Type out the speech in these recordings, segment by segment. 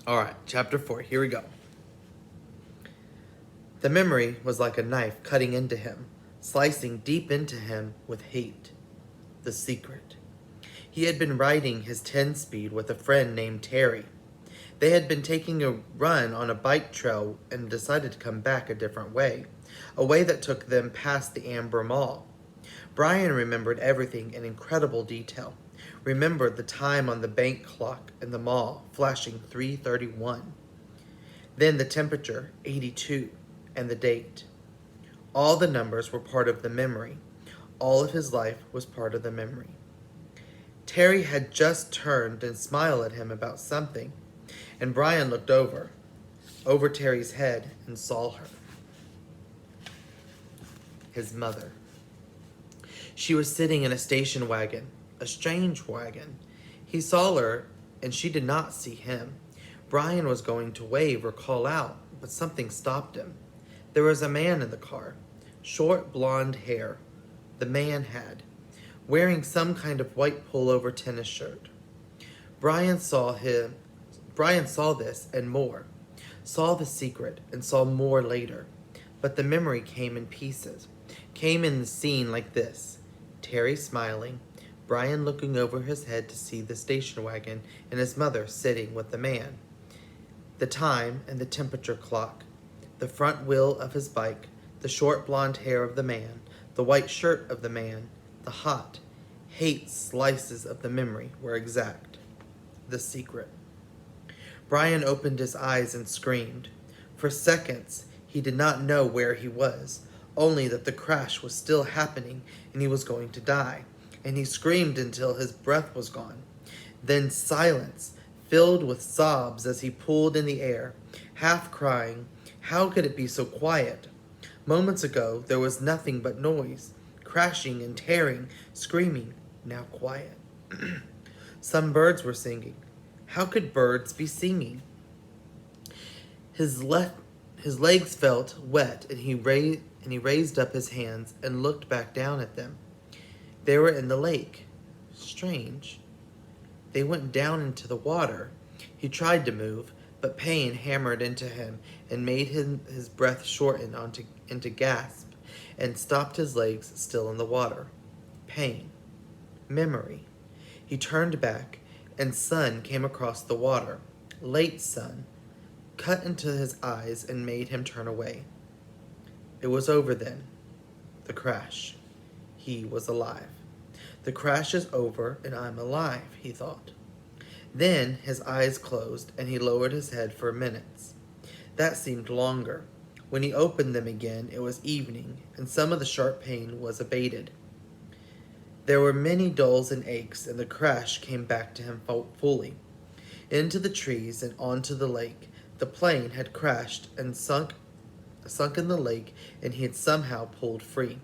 All right, chapter 4. Here we go. The memory was like a knife cutting into him, slicing deep into him with hate. The secret. He had been riding his 10-speed with a friend named Terry. They had been taking a run on a bike trail and decided to come back a different way, a way that took them past the Amber Mall. Brian remembered everything in incredible detail. Remembered the time on the bank clock in the mall flashing 3:31. Then the temperature, 82, and the date. All the numbers were part of the memory. All of his life was part of the memory. Terry had just turned and smiled at him about something, and Brian looked over Terry's head, and saw her. His mother. She was sitting in a station wagon, a strange wagon. He saw her, and she did not see him. Brian was going to wave or call out, but something stopped him. There was a man in the car, short blonde hair. The man had, wearing some kind of white pullover tennis shirt. Brian saw this and more, saw the secret and saw more later. But the memory came in pieces, came in the scene like this. Terry smiling, Brian looking over his head to see the station wagon and his mother sitting with the man. The time and the temperature clock, the front wheel of his bike, the short blonde hair of the man, the white shirt of the man, the hot, hate slices of the memory were exact. The secret. Brian opened his eyes and screamed. For seconds, he did not know where he was, only that the crash was still happening and he was going to die, and he screamed until his breath was gone. Then silence, filled with sobs as he pulled in the air, half crying, how could it be so quiet? Moments ago, there was nothing but noise, crashing and tearing, screaming, now quiet. Some birds were singing. How could birds be singing? His legs felt wet, and he raised up his hands and looked back down at them. They were in the lake. Strange. They went down into the water. He tried to move, but pain hammered into him and made his breath shorten into gasp and stopped his legs still in the water. Pain. Memory. He turned back, and sun came across the water. Late sun. Cut into his eyes and made him turn away. It was over then. The crash. He was alive. The crash is over and I'm alive, he thought. Then his eyes closed and he lowered his head for minutes. That seemed longer. When he opened them again, it was evening and some of the sharp pain was abated. There were many dulls and aches, and the crash came back to him fully. Into the trees and onto the lake. The plane had crashed and sunk in the lake, and he had somehow pulled free.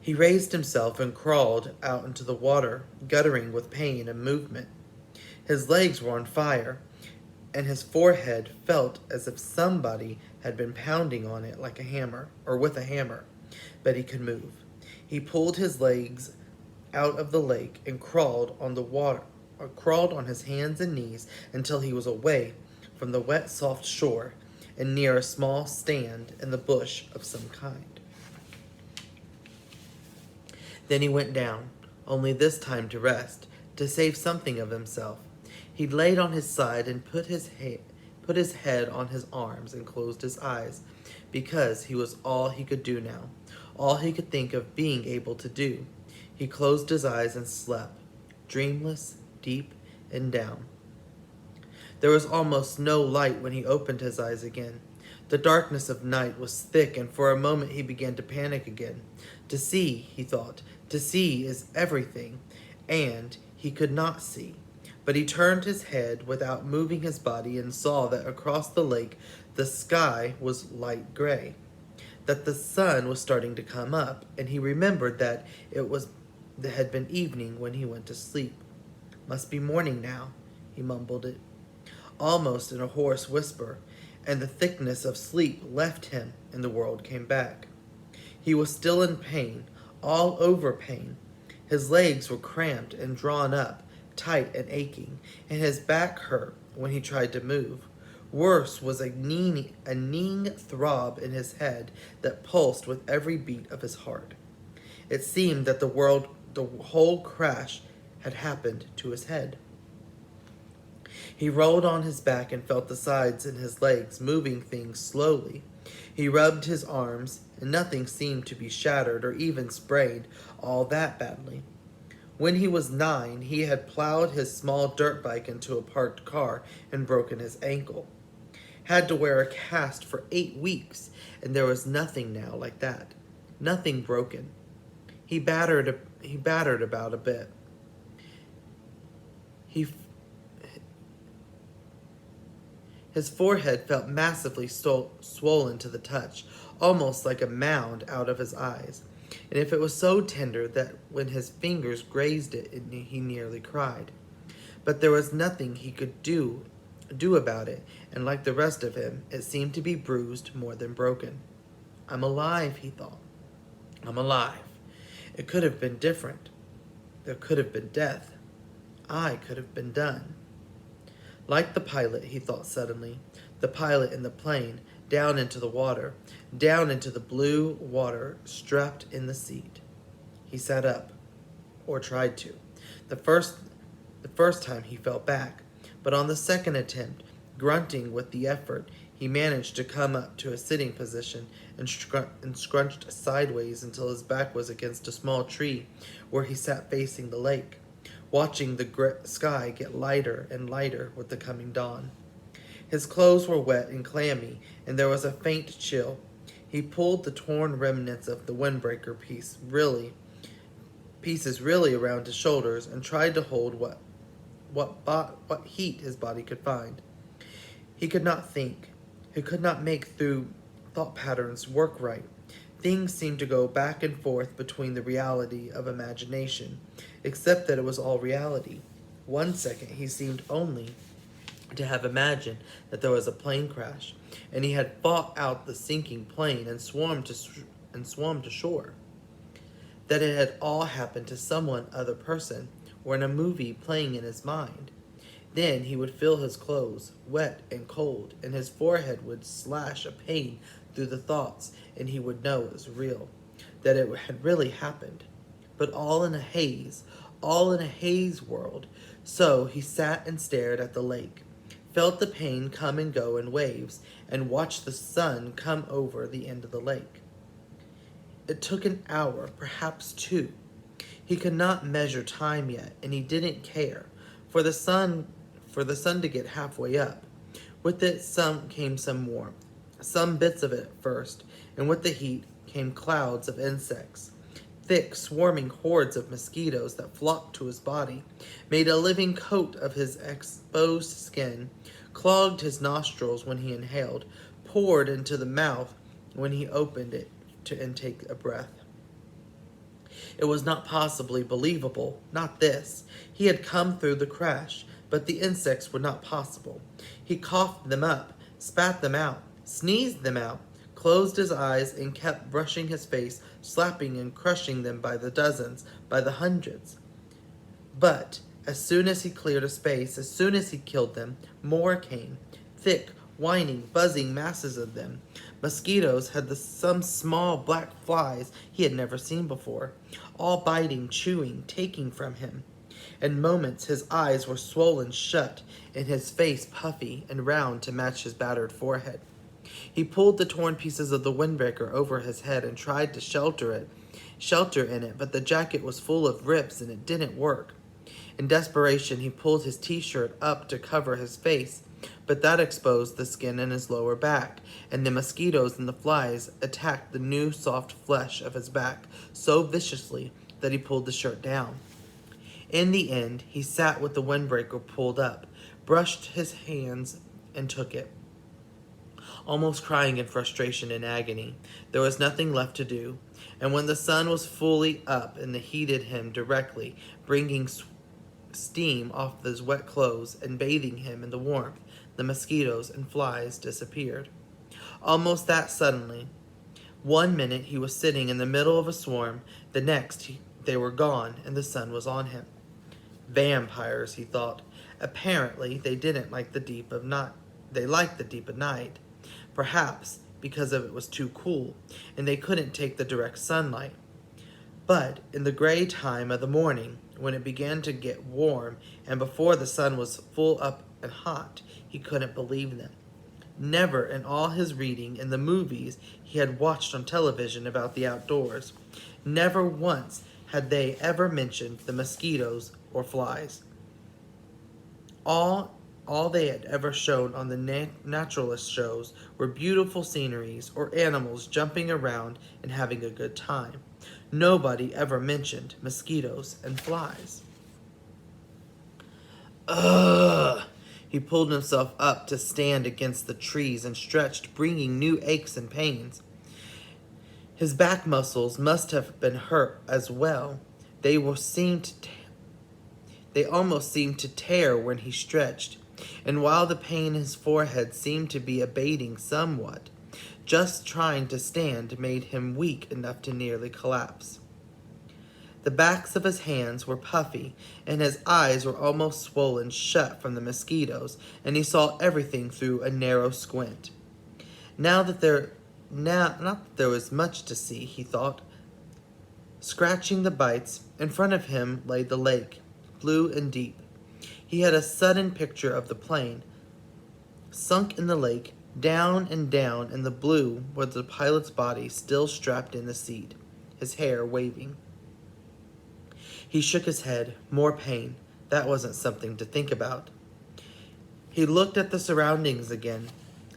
He raised himself and crawled out into the water, guttering with pain and movement. His legs were on fire, and his forehead felt as if somebody had been pounding on it like a hammer, or with a hammer, but he could move. He pulled his legs out of the lake and crawled on his hands and knees until he was away from the wet, soft shore and near a small stand in the bush of some kind. Then he went down, only this time to rest, to save something of himself. He laid on his side and put his head on his arms and closed his eyes, because he was all he could do now, all he could think of being able to do. He closed his eyes and slept, dreamless, deep, and down. There was almost no light when he opened his eyes again. The darkness of night was thick, and for a moment he began to panic again. To see, he thought, to see is everything, and he could not see. But he turned his head without moving his body and saw that across the lake the sky was light gray, that the sun was starting to come up, and he remembered that it had been evening when he went to sleep. Must be morning now, he mumbled it, almost in a hoarse whisper, and the thickness of sleep left him and the world came back. He was still in pain, all over pain. His legs were cramped and drawn up, tight and aching, and his back hurt when he tried to move. Worse was a kneeing throb in his head that pulsed with every beat of his heart. It seemed that the whole crash had happened to his head. He rolled on his back and felt the sides and his legs moving things slowly. He rubbed his arms, and nothing seemed to be shattered or even sprayed all that badly. When he was 9, he had plowed his small dirt bike into a parked car and broken his ankle. Had to wear a cast for 8 weeks, and there was nothing now like that. Nothing broken. He battered about a bit. His forehead felt massively swollen to the touch, almost like a mound out of his eyes. And if it was so tender that when his fingers grazed it, he nearly cried. But there was nothing he could do about it, and like the rest of him, it seemed to be bruised more than broken. I'm alive, he thought. I'm alive. It could have been different. There could have been death. I could have been done. Like the pilot, he thought suddenly, the pilot in the plane, down into the water, down into the blue water, strapped in the seat. He sat up, or tried to. The first time he fell back, but on the second attempt, grunting with the effort, he managed to come up to a sitting position and scrunched sideways until his back was against a small tree where he sat facing the lake, watching the sky get lighter and lighter with the coming dawn. His clothes were wet and clammy, and there was a faint chill. He pulled the torn remnants of the windbreaker pieces really around his shoulders and tried to hold what heat his body could find. He could not think. He could not make thought patterns work right. Things seemed to go back and forth between the reality of imagination, except that it was all reality. 1 second he seemed only to have imagined that there was a plane crash, and he had fought out the sinking plane and swum to shore. That it had all happened to someone other person, or in a movie playing in his mind. Then he would feel his clothes, wet and cold, and his forehead would slash a pain through the thoughts, and he would know it was real, that it had really happened. But all in a haze world. So he sat and stared at the lake, felt the pain come and go in waves, and watched the sun come over the end of the lake. It took an hour, perhaps 2. He could not measure time yet, and he didn't care, for the sun to get halfway up. With it came some warmth, some bits of it at first, and with the heat came clouds of insects. Thick, swarming hordes of mosquitoes that flocked to his body, made a living coat of his exposed skin, clogged his nostrils when he inhaled, poured into the mouth when he opened it to intake a breath. It was not possibly believable, not this. He had come through the crash, but the insects were not possible. He coughed them up, spat them out, sneezed them out, closed his eyes, and kept brushing his face, slapping and crushing them by the dozens, by the hundreds. But as soon as he cleared a space, as soon as he killed them, more came, thick, whining, buzzing masses of them. Mosquitoes had some small black flies he had never seen before, all biting, chewing, taking from him. In moments his eyes were swollen shut, and his face puffy and round to match his battered forehead. He pulled the torn pieces of the windbreaker over his head and tried to shelter in it, but the jacket was full of rips and it didn't work. In desperation, he pulled his t-shirt up to cover his face, but that exposed the skin in his lower back, and the mosquitoes and the flies attacked the new soft flesh of his back so viciously that he pulled the shirt down. In the end, he sat with the windbreaker pulled up, brushed his hands, and took it, almost crying in frustration and agony. There was nothing left to do, and when the sun was fully up and heated him directly, bringing steam off his wet clothes and bathing him in the warmth, the mosquitoes and flies disappeared. Almost that suddenly. 1 minute he was sitting in the middle of a swarm, the next they were gone and the sun was on him. Vampires, he thought. Apparently, they didn't like the deep of night. They liked the deep of night. Perhaps because of it was too cool, and they couldn't take the direct sunlight. But in the gray time of the morning, when it began to get warm, and before the sun was full up and hot, he couldn't believe them. Never in all his reading in the movies he had watched on television about the outdoors, never once had they ever mentioned the mosquitoes or flies. All they had ever shown on the naturalist shows were beautiful sceneries or animals jumping around and having a good time. Nobody ever mentioned mosquitoes and flies. Ugh! He pulled himself up to stand against the trees and stretched, bringing new aches and pains. His back muscles must have been hurt as well. They almost seemed to tear when he stretched, and while the pain in his forehead seemed to be abating somewhat, just trying to stand made him weak enough to nearly collapse. The backs of his hands were puffy, and his eyes were almost swollen shut from the mosquitoes, and he saw everything through a narrow squint. Not that there was much to see, he thought. Scratching the bites, in front of him lay the lake, blue and deep. He had a sudden picture of the plane, sunk in the lake, down and down in the blue was the pilot's body still strapped in the seat, his hair waving. He shook his head. More pain. That wasn't something to think about. He looked at the surroundings again.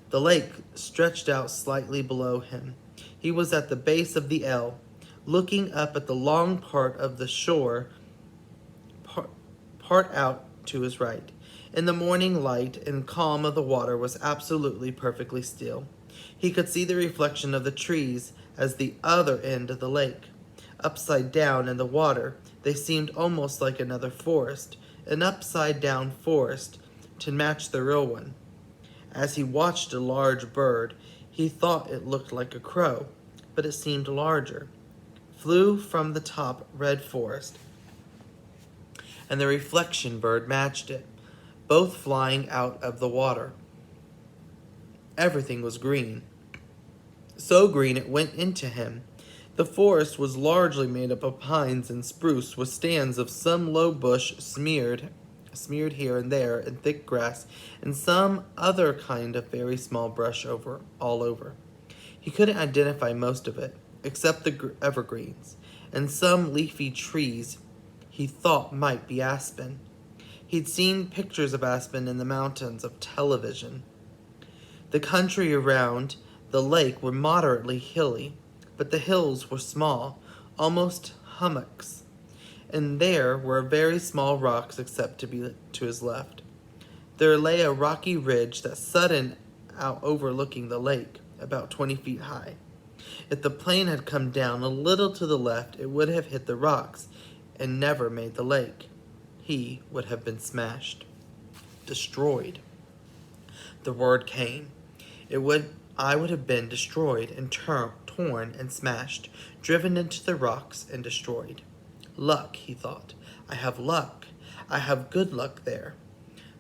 The lake stretched out slightly below him. He was at the base of the L, looking up at the long part of the shore, part out to his right. In the morning light and calm of the water was absolutely perfectly still. He could see the reflection of the trees as the other end of the lake. Upside down in the water, they seemed almost like another forest, an upside-down forest to match the real one. As he watched a large bird, he thought it looked like a crow, but it seemed larger. Flew from the top red forest, and the reflection bird matched it, both flying out of the water. Everything was green, so green it went into him. The forest was largely made up of pines and spruce, with stands of some low bush smeared here and there in thick grass, and some other kind of very small brush all over. He couldn't identify most of it, except the evergreens, and some leafy trees he thought might be aspen. He'd seen pictures of aspen in the mountains of television. The country around the lake were moderately hilly, but the hills were small, almost hummocks, and there were very small rocks except to his left. There lay a rocky ridge that suddened out overlooking the lake, about 20 feet high. If the plane had come down a little to the left, it would have hit the rocks and never made the lake. He would have been smashed, destroyed. The word came. I would have been destroyed and torn and smashed, driven into the rocks and destroyed. Luck, he thought. I have luck. I have good luck there.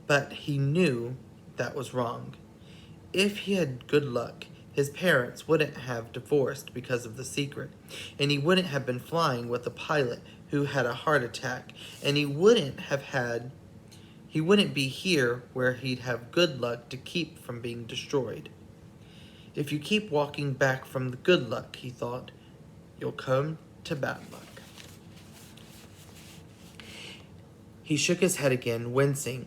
But he knew that was wrong. If he had good luck, his parents wouldn't have divorced because of the secret, and he wouldn't have been flying with a pilot who had a heart attack, and he wouldn't be here where he'd have good luck to keep from being destroyed. If you keep walking back from the good luck, he thought, you'll come to bad luck. He shook his head again, wincing.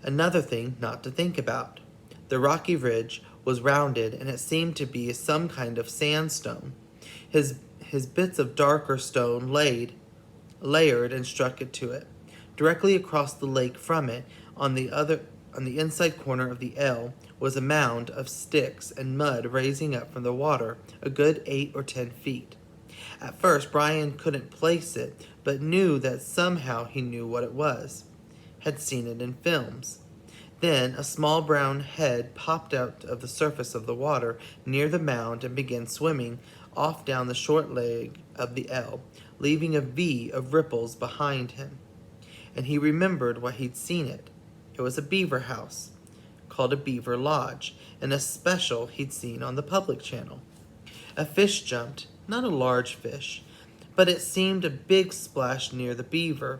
Another thing not to think about. The rocky ridge was rounded, and it seemed to be some kind of sandstone. His bits of darker stone layered and struck into it. Directly across the lake from it, on the inside corner of the L, was a mound of sticks and mud raising up from the water a good 8 or 10 feet. At first, Brian couldn't place it, but knew that somehow he knew what it was. Had seen it in films. Then a small brown head popped out of the surface of the water near the mound and began swimming off down the short leg of the L, leaving a V of ripples behind him. and he remembered why he'd seen it. It was a beaver house, called a beaver lodge, and a special he'd seen on the public channel. A fish jumped, not a large fish, but it seemed a big splash near the beaver.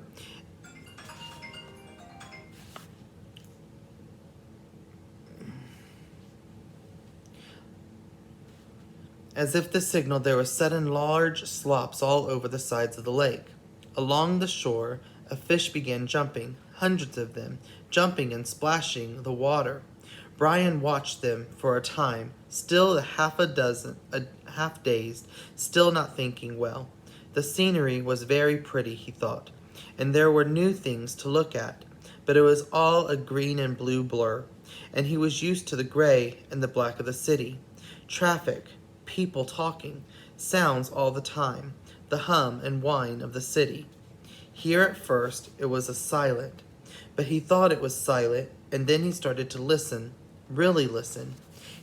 As if the signal, there were sudden large slops all over the sides of the lake. Along the shore, a fish began jumping, hundreds of them, jumping and splashing the water. Brian watched them for a time, still half dazed, still not thinking well. The scenery was very pretty, he thought, and there were new things to look at, but it was all a green and blue blur, and he was used to the gray and the black of the city. Traffic, people talking, sounds all the time, the hum and whine of the city. Here at first it was silent, but he thought it was silent, and then he started to listen, really listen.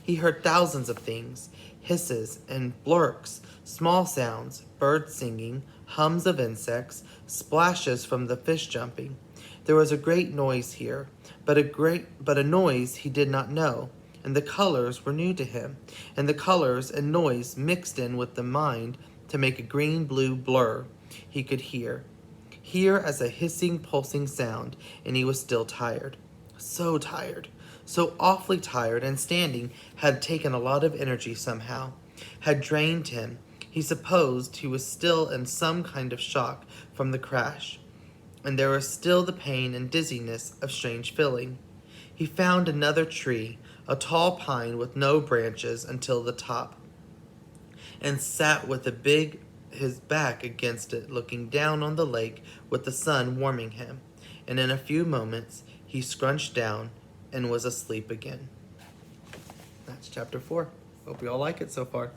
He heard thousands of things, hisses and blurks, small sounds, birds singing, hums of insects, splashes from the fish jumping. There was a great noise here, but a noise he did not know, and the colors were new to him, and the colors and noise mixed in with the mind to make a green-blue blur he could hear as a hissing, pulsing sound, and he was still tired. So tired. So awfully tired, and standing had taken a lot of energy somehow, had drained him. He supposed he was still in some kind of shock from the crash, and there was still the pain and dizziness of strange feeling. He found another tree, a tall pine with no branches until the top, and sat with his back against it, looking down on the lake with the sun warming him. And in a few moments, he scrunched down and was asleep again. That's chapter 4. Hope you all like it so far.